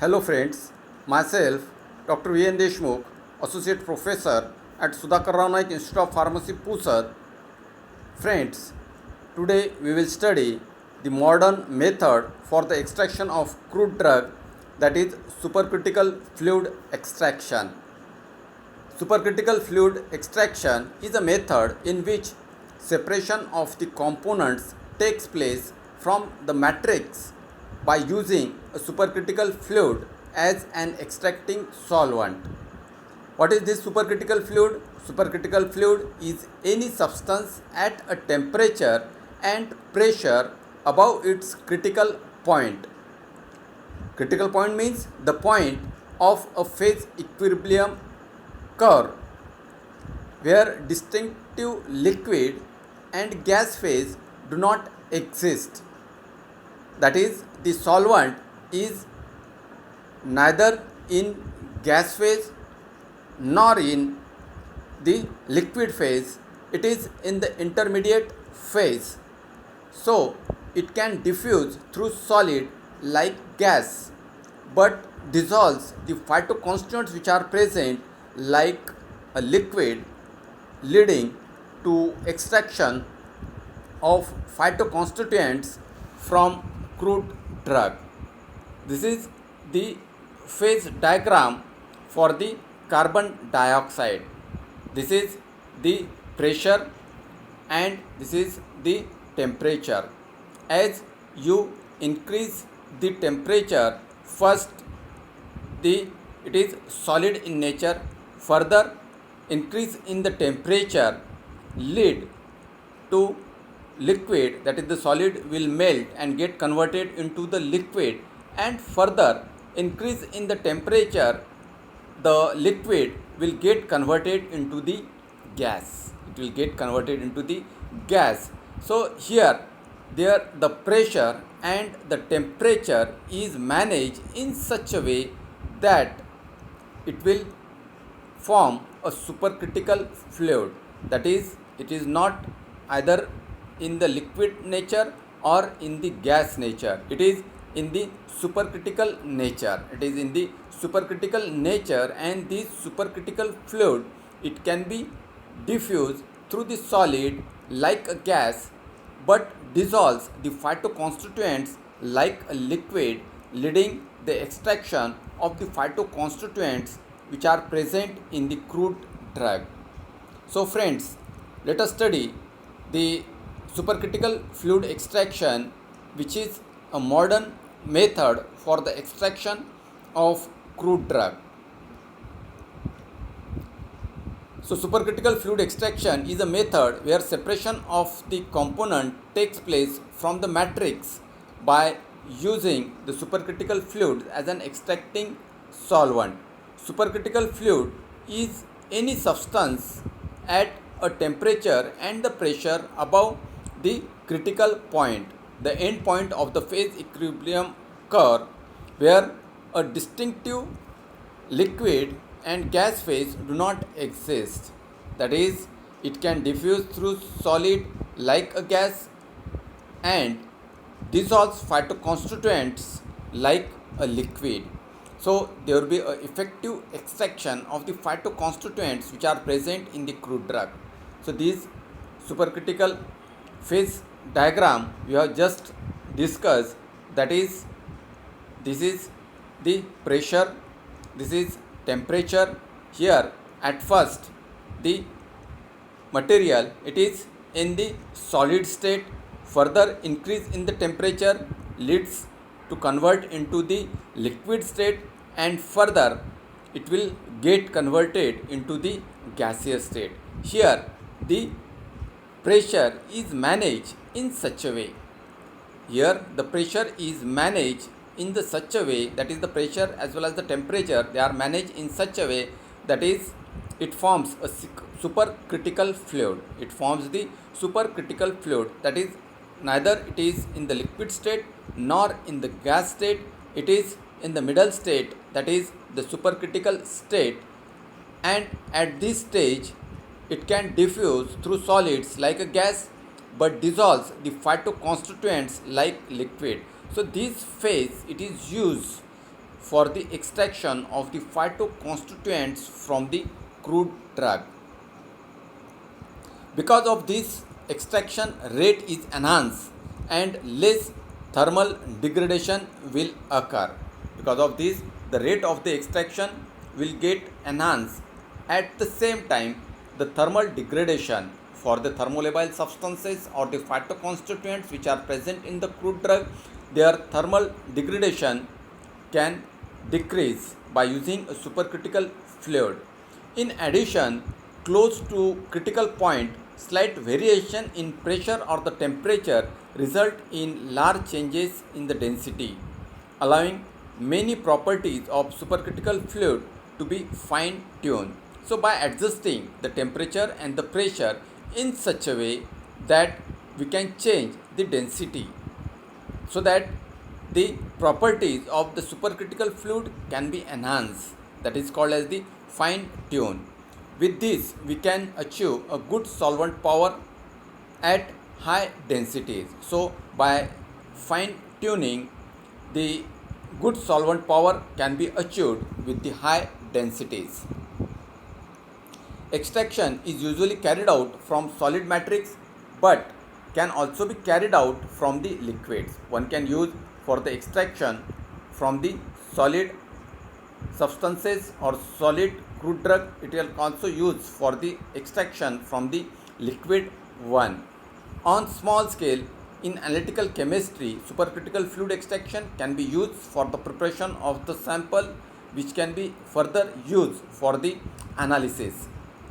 Hello friends, myself Dr. V.N. Deshmukh, Associate Professor at Sudhakar Rao Naik Institute of Pharmacy, Pusat. Friends, today we will study the modern method for the extraction of crude drug, that is supercritical fluid extraction. Supercritical fluid extraction is a method in which separation of the components takes place from the matrix by using a supercritical fluid as an extracting solvent. What is this supercritical fluid? Supercritical fluid is any substance at a temperature and pressure above its critical point. Critical point means the point of a phase equilibrium curve where distinctive liquid and gas phase do not exist. That is, the solvent is neither in gas phase nor in the liquid phase, it is in the intermediate phase. So, it can diffuse through solid like gas but dissolves the phytoconstituents which are present like a liquid, leading to extraction of phytoconstituents from crude drug. This is the phase diagram for the carbon dioxide. This is the pressure and this is the temperature. As you increase the temperature, first it is solid in nature, further increase in the temperature lead to liquid, that is the solid will melt and get converted into the liquid, and further increase in the temperature the liquid will get converted into the gas. It will get converted into the gas. So here the pressure and the temperature is managed in such a way that it will form a supercritical fluid. That is, it is not either in the liquid nature or in the gas nature. It is in the supercritical nature. It is in the supercritical nature, and this supercritical fluid, it can be diffused through the solid like a gas but dissolves the phytoconstituents like a liquid, leading the extraction of the phytoconstituents which are present in the crude drug. So friends, let us study the supercritical fluid extraction, which is a modern method for the extraction of crude drug. So supercritical fluid extraction is a method where separation of the component takes place from the matrix by using the supercritical fluid as an extracting solvent. Supercritical fluid is any substance at a temperature and the pressure above the critical point, the end point of the phase equilibrium curve, where a distinctive liquid and gas phase do not exist. That is, it can diffuse through solid like a gas and dissolves phytoconstituents like a liquid. So there will be an effective extraction of the phytoconstituents which are present in the crude drug. So this supercritical phase diagram we have just discussed, that is, this is the pressure, this is temperature. Here at first the material, it is in the solid state, further increase in the temperature leads to convert into the liquid state, and further it will get converted into the gaseous state. Here the pressure is managed in such a way. Here the pressure is managed in the such a way, that is the pressure as well as the temperature, they are managed in such a way that is it forms a supercritical fluid. It forms the supercritical fluid, that is neither it is in the liquid state nor in the gas state, it is in the middle state, that is the supercritical state, and at this stage it can diffuse through solids like a gas but dissolves the phytoconstituents like liquid. So this phase, it is used for the extraction of the phytoconstituents from the crude drug. Because of this, extraction rate is enhanced and less thermal degradation will occur. Because of this, the rate of the extraction will get enhanced. At the same time, the thermal degradation for the thermolabile substances or the phytoconstituents which are present in the crude drug, their thermal degradation can decrease by using a supercritical fluid. In addition, close to critical point, slight variation in pressure or the temperature result in large changes in the density, allowing many properties of supercritical fluid to be fine-tuned. So by adjusting the temperature and the pressure in such a way that we can change the density so that the properties of the supercritical fluid can be enhanced, that is called as the fine tune. With this we can achieve a good solvent power at high densities. So by fine tuning, the good solvent power can be achieved with the high densities. Extraction is usually carried out from solid matrix but can also be carried out from the liquids. One can use for the extraction from the solid substances or solid crude drug. It will also use for the extraction from the liquid one. On small scale, in analytical chemistry, supercritical fluid extraction can be used for the preparation of the sample which can be further used for the analysis.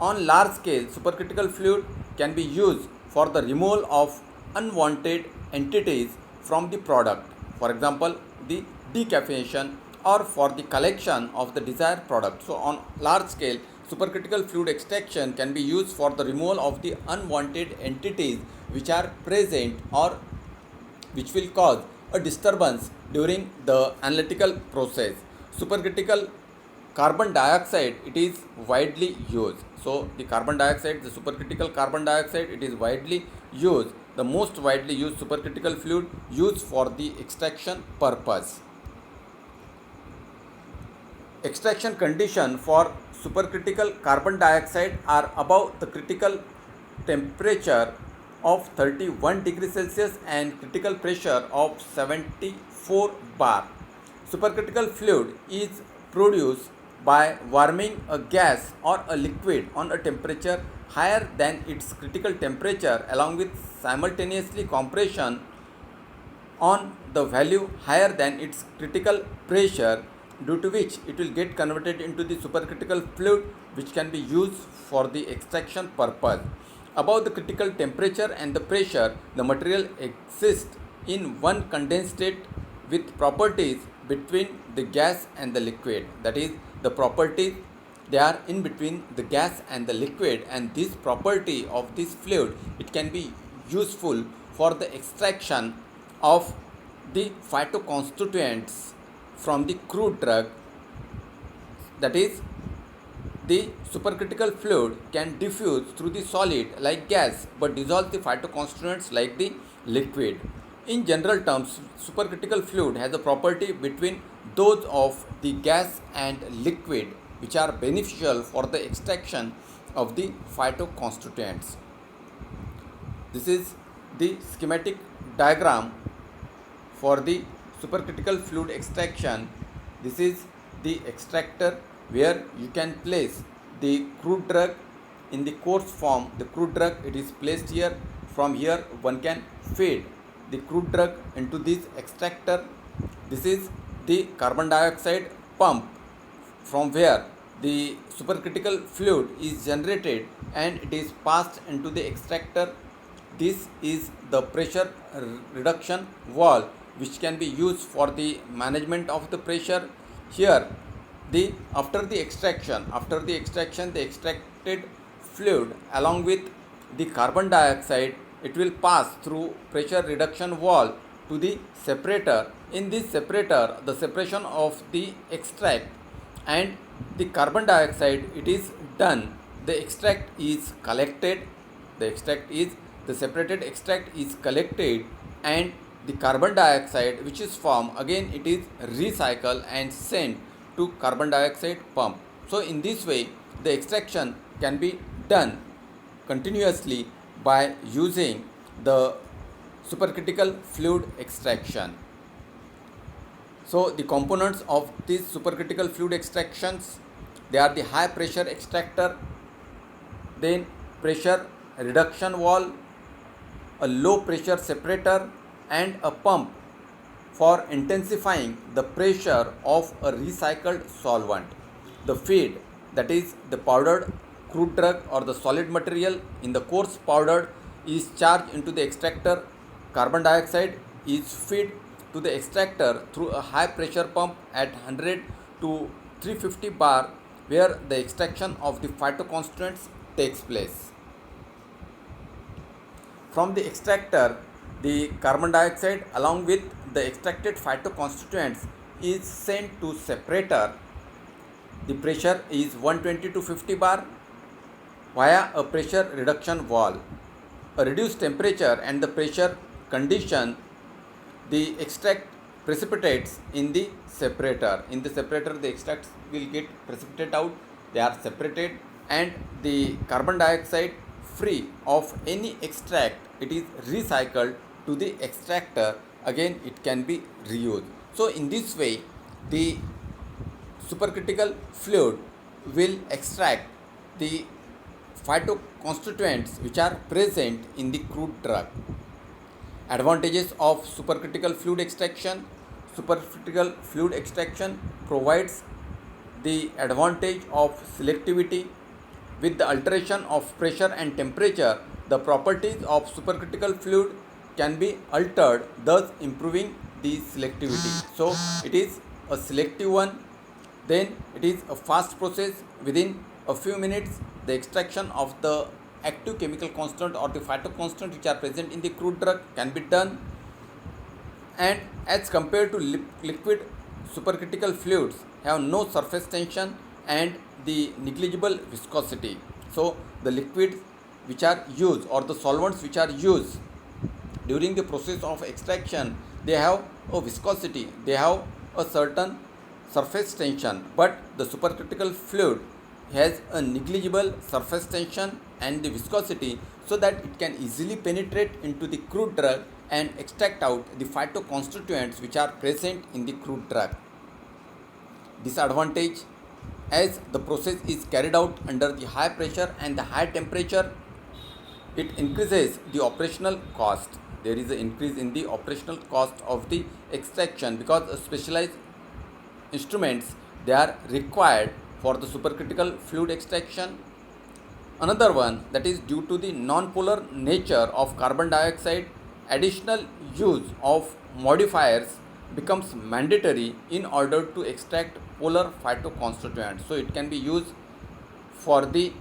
On large scale, supercritical fluid can be used for the removal of unwanted entities from the product, for example, the decaffeination, or for the collection of the desired product. So on large scale, supercritical fluid extraction can be used for the removal of the unwanted entities which are present or which will cause a disturbance during the analytical process. Supercritical carbon dioxide, it is widely used. So the carbon dioxide, the supercritical carbon dioxide, it is widely used, the most widely used supercritical fluid used for the extraction purpose. Extraction condition for supercritical carbon dioxide are above the critical temperature of 31 degrees Celsius and critical pressure of 74 bar. Supercritical fluid is produced by warming a gas or a liquid on a temperature higher than its critical temperature along with simultaneously compression on the value higher than its critical pressure, due to which it will get converted into the supercritical fluid which can be used for the extraction purpose. Above the critical temperature and the pressure, the material exists in one condensed state with properties between the gas and the liquid. That is, the properties, they are in between the gas and the liquid, and this property of this fluid, it can be useful for the extraction of the phytoconstituents from the crude drug. That is, the supercritical fluid can diffuse through the solid like gas but dissolve the phytoconstituents like the liquid. In general terms, supercritical fluid has a property between those of the gas and liquid which are beneficial for the extraction of the phytoconstituents. This is the schematic diagram for the supercritical fluid extraction. This is the extractor where you can place the crude drug in the coarse form. The crude drug, it is placed here. From here one can feed the crude drug into this extractor. This is the carbon dioxide pump from where the supercritical fluid is generated and it is passed into the extractor. This is the pressure reduction valve which can be used for the management of the pressure. Here, after the extraction, the extracted fluid along with the carbon dioxide, it will pass through pressure reduction valve to the separator. In this separator, the separation of the extract and the carbon dioxide, it is done. The extract is collected. The separated extract is collected and the carbon dioxide which is formed, again it is recycled and sent to carbon dioxide pump. So in this way the extraction can be done continuously by using the supercritical fluid extraction. So the components of these supercritical fluid extractions, they are the high pressure extractor, then pressure reduction valve, a low pressure separator, and a pump for intensifying the pressure of a recycled solvent. The feed, that is the powdered crude drug or the solid material in the coarse powdered, is charged into the extractor. Carbon dioxide is fed to the extractor through a high pressure pump at 100 to 350 bar, where the extraction of the phytoconstituents takes place. From the extractor, the carbon dioxide along with the extracted phytoconstituents is sent to separator. The pressure is 120 to 50 bar via a pressure reduction valve. A reduced temperature and the pressure condition, the extract precipitates in the separator. In the separator, the extracts will get precipitate out. They are separated, and the carbon dioxide free of any extract, it is recycled to the extractor. Again, it can be reused. So in this way, the supercritical fluid will extract the phytoconstituents which are present in the crude drug. Advantages of supercritical fluid extraction. Supercritical fluid extraction provides the advantage of selectivity. With the alteration of pressure and temperature, the properties of supercritical fluid can be altered, thus improving the selectivity. So it is a selective one. Then it is a fast process. Within a few minutes, the extraction of the active chemical constant or the phytoconstant which are present in the crude drug can be done. And as compared to liquid, supercritical fluids have no surface tension and the negligible viscosity. So the liquids which are used or the solvents which are used during the process of extraction, they have a viscosity, they have a certain surface tension, but the supercritical fluid has a negligible surface tension and the viscosity, so that it can easily penetrate into the crude drug and extract out the phytoconstituents which are present in the crude drug. Disadvantage: as the process is carried out under the high pressure and the high temperature, it increases the operational cost. There is an increase in the operational cost of the extraction because specialized instruments, they are required for the supercritical fluid extraction. Another one, that is due to the non-polar nature of carbon dioxide, additional use of modifiers becomes mandatory in order to extract polar phytoconstituents. So it can be used for the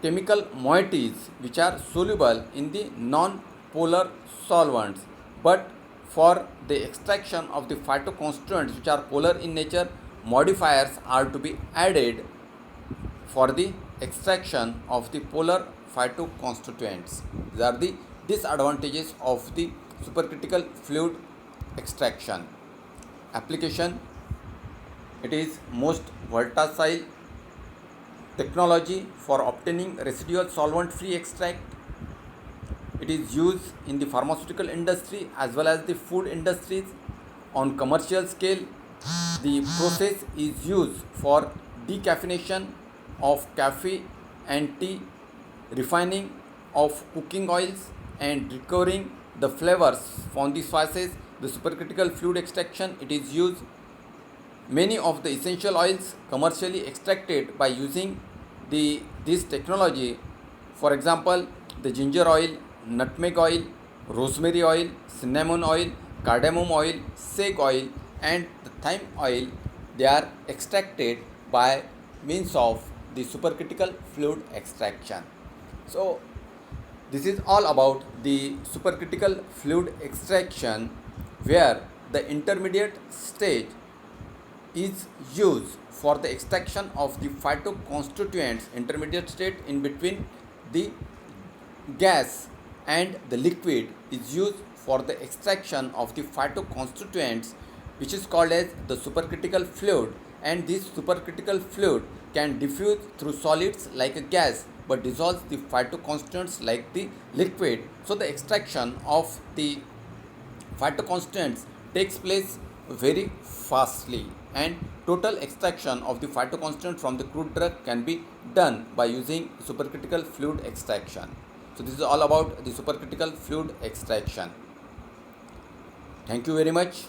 chemical moieties which are soluble in the non-polar solvents, but for the extraction of the phytoconstituents which are polar in nature, modifiers are to be added for the extraction of the polar phytoconstituents. These are the disadvantages of the supercritical fluid extraction. Application: it is most versatile technology for obtaining residual solvent free extract. It is used in the pharmaceutical industry as well as the food industries. On commercial scale, the process is used for decaffeination of coffee and tea, refining of cooking oils, and recovering the flavors from the spices. The supercritical fluid extraction, it is used many of the essential oils commercially extracted by using this technology. For example, the ginger oil, nutmeg oil, rosemary oil, cinnamon oil, cardamom oil, sage oil, and the thyme oil, they are extracted by means of the supercritical fluid extraction. So this is all about the supercritical fluid extraction, where the intermediate stage is used for the extraction of the phytoconstituents. Intermediate state in between the gas and the liquid is used for the extraction of the phytoconstituents, which is called as the supercritical fluid, and this supercritical fluid can diffuse through solids like a gas but dissolves the phytoconstituents like the liquid. So the extraction of the phytoconstituents takes place very fastly, and total extraction of the phytoconstituent from the crude drug can be done by using supercritical fluid extraction. So this is all about the supercritical fluid extraction. Thank you very much.